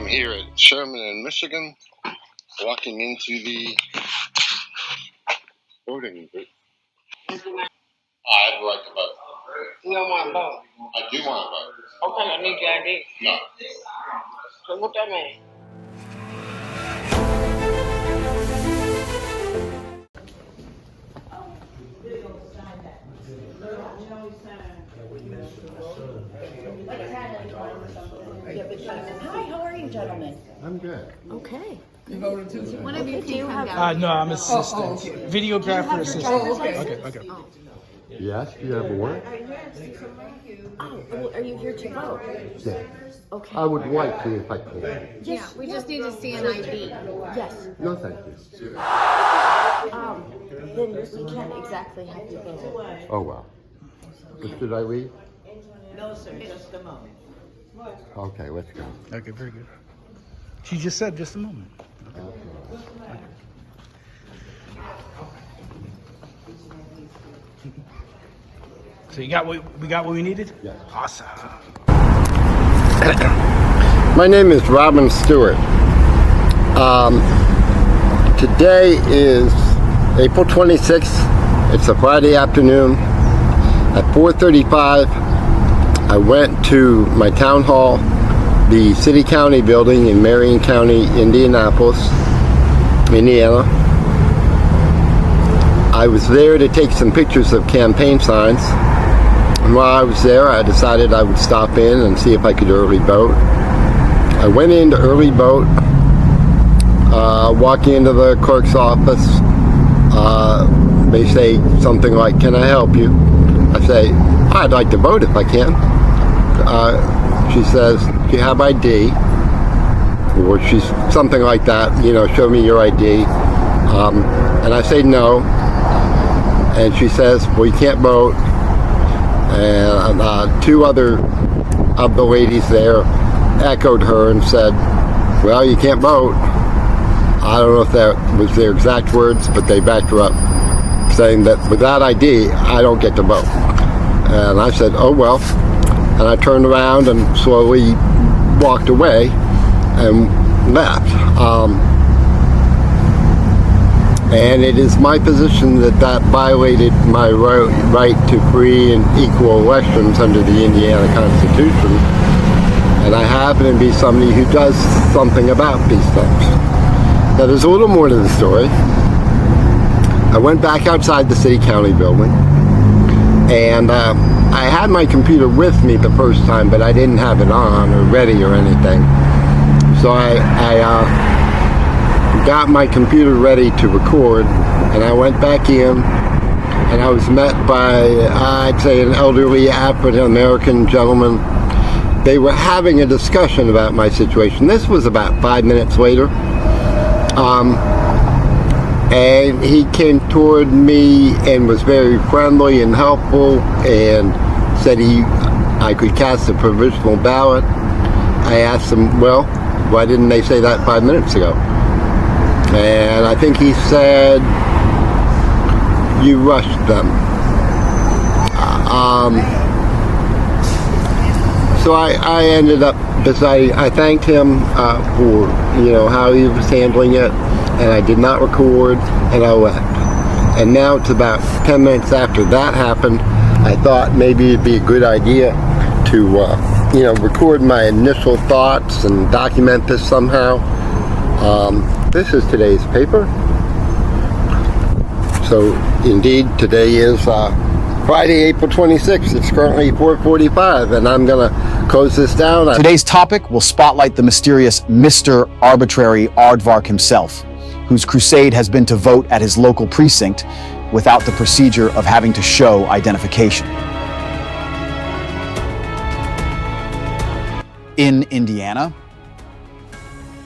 here at Sherman in Michigan, walking into the voting booth. I'd like to vote. You don't want to vote? I do want to vote. Okay, I need your ID. No. So what that mean? Hi, how are you, gentlemen? I'm good. Okay. One of you can come down. No, I'm assistant. Videographer assistant. Okay. Yes, do you have a warrant? Oh, well, are you here to vote? Yeah. Okay. I would like to if I could. Yeah, we just need to see an ID. Yes. No, thank you. Then we can't exactly have you vote. Oh, well. Should I leave? No, sir, just a moment. Okay, let's go. Okay, very good. She just said just a moment. So you got what we got what we needed? Yes. Awesome. My name is Robin Stewart. Today is April 26th. It's a Friday afternoon. At 4:35, I went to my town hall, the City County building in Marion County, Indianapolis, Indiana. I was there to take some pictures of campaign signs. And while I was there, I decided I would stop in and see if I could early vote. I went into early vote, walking into the clerk's office. They say something like, "Can I help you?" I say, "I'd like to vote if I can." She says, "Do you have ID?" Or she's something like that, show me your ID. And I say no. And she says, "Well, you can't vote." And two other of the ladies there echoed her and said, "Well, you can't vote." I don't know if that was their exact words, but they backed her up, saying that without ID, I don't get to vote. And I said, "Oh well." And I turned around and slowly walked away and left. And it is my position that violated my right to free and equal elections under the Indiana Constitution. And I happen to be somebody who does something about these things. Now, there's a little more to the story. I went back outside the City County building, and I had my computer with me the first time, but I didn't have it on or ready or anything. So I got my computer ready to record, and I went back in, and I was met by, I'd say, an elderly African-American gentleman. They were having a discussion about my situation. This was about 5 minutes later. And he came toward me and was very friendly and helpful and said I could cast a provisional ballot. I asked him, well, why didn't they say that 5 minutes ago? And I think he said, you rushed them. So I ended up deciding, I thanked him for how he was handling it, and I did not record, and I left. And now it's about 10 minutes after that happened, I thought maybe it'd be a good idea to record my initial thoughts and document this somehow. This is today's paper. So indeed, today is Friday, April 26th. It's currently 4:45, and I'm going to close this down. Today's topic will spotlight the mysterious Mr. Arbitrary Aardvark himself, whose crusade has been to vote at his local precinct without the procedure of having to show identification. In Indiana,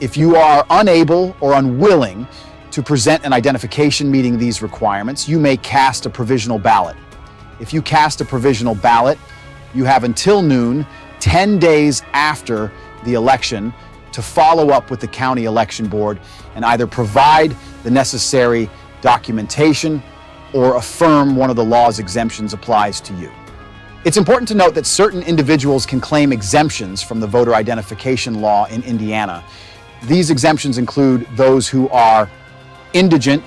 if you are unable or unwilling to present an identification meeting these requirements, you may cast a provisional ballot. If you cast a provisional ballot, you have until noon, 10 days after the election, to follow up with the county election board and either provide the necessary documentation or affirm one of the law's exemptions applies to you. It's important to note that certain individuals can claim exemptions from the voter identification law in Indiana. These exemptions include those who are indigent,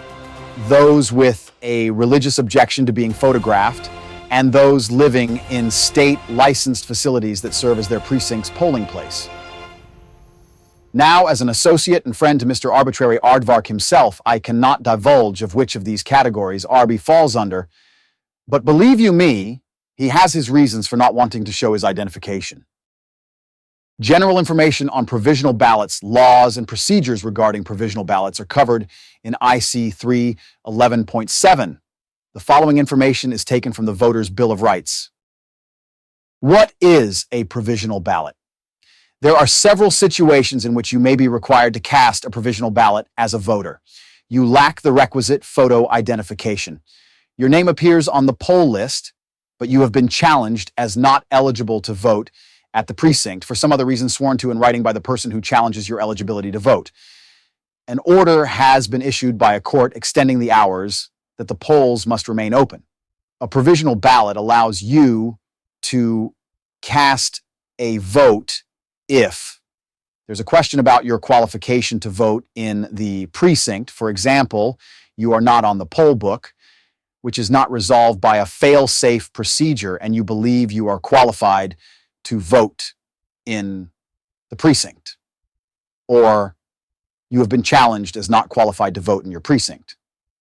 those with a religious objection to being photographed, and those living in state licensed facilities that serve as their precinct's polling place. Now, as an associate and friend to Mr. Arbitrary Aardvark himself, I cannot divulge of which of these categories Arby falls under, but believe you me, he has his reasons for not wanting to show his identification. General information on provisional ballots, laws, and procedures regarding provisional ballots are covered in IC 311.7. The following information is taken from the Voters' Bill of Rights. What is a provisional ballot? There are several situations in which you may be required to cast a provisional ballot as a voter. You lack the requisite photo identification. Your name appears on the poll list, but you have been challenged as not eligible to vote at the precinct for some other reason sworn to in writing by the person who challenges your eligibility to vote. An order has been issued by a court extending the hours that the polls must remain open. A provisional ballot allows you to cast a vote if there's a question about your qualification to vote in the precinct. For example, you are not on the poll book, which is not resolved by a fail-safe procedure, and you believe you are qualified to vote in the precinct. Or you have been challenged as not qualified to vote in your precinct.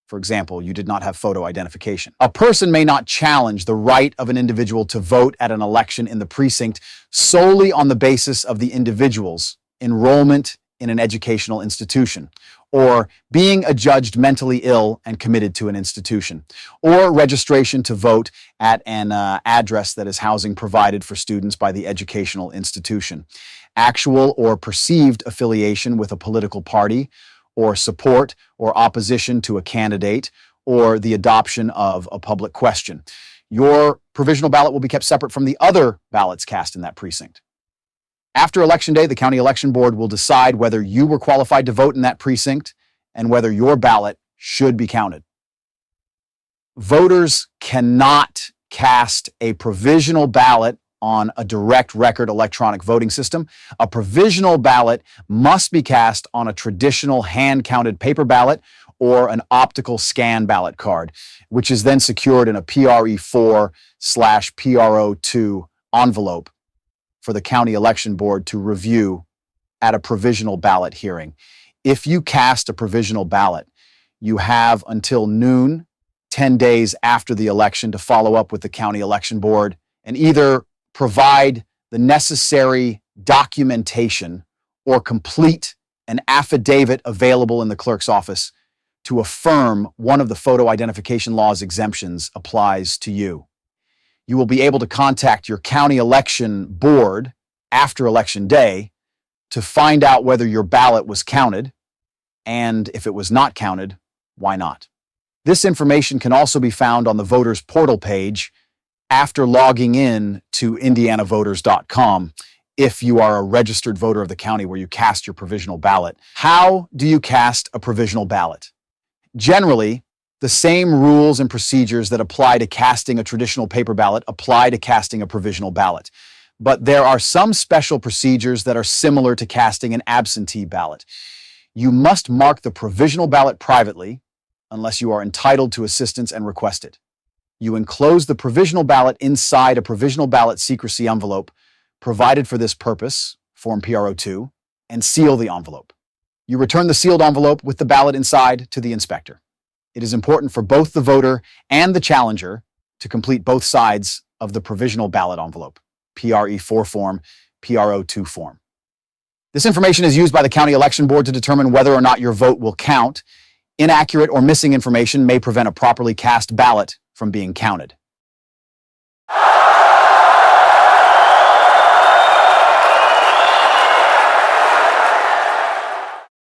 For example, you did not have photo identification. A person may not challenge the right of an individual to vote at an election in the precinct solely on the basis of the individual's enrollment in an educational institution, or being adjudged mentally ill and committed to an institution, or registration to vote at an address that is housing provided for students by the educational institution, actual or perceived affiliation with a political party, or support or opposition to a candidate, or the adoption of a public question. Your provisional ballot will be kept separate from the other ballots cast in that precinct. After Election Day, the County Election Board will decide whether you were qualified to vote in that precinct and whether your ballot should be counted. Voters cannot cast a provisional ballot on a direct record electronic voting system. A provisional ballot must be cast on a traditional hand-counted paper ballot or an optical scan ballot card, which is then secured in a PRE4/PRO2 envelope for the County Election Board to review at a provisional ballot hearing. If you cast a provisional ballot, you have until noon, 10 days after the election, to follow up with the County Election Board and either provide the necessary documentation or complete an affidavit available in the clerk's office to affirm one of the photo identification law's exemptions applies to you. You will be able to contact your county election board after Election Day to find out whether your ballot was counted, and if it was not counted, why not? This information can also be found on the voters portal page after logging in to indianavoters.com if you are a registered voter of the county where you cast your provisional ballot. How do you cast a provisional ballot? Generally, the same rules and procedures that apply to casting a traditional paper ballot apply to casting a provisional ballot. But there are some special procedures that are similar to casting an absentee ballot. You must mark the provisional ballot privately unless you are entitled to assistance and request it. You enclose the provisional ballot inside a provisional ballot secrecy envelope provided for this purpose, Form PRO2, and seal the envelope. You return the sealed envelope with the ballot inside to the inspector. It is important for both the voter and the challenger to complete both sides of the provisional ballot envelope, PRE4 form, PRO2 form. This information is used by the County Election Board to determine whether or not your vote will count. Inaccurate or missing information may prevent a properly cast ballot from being counted.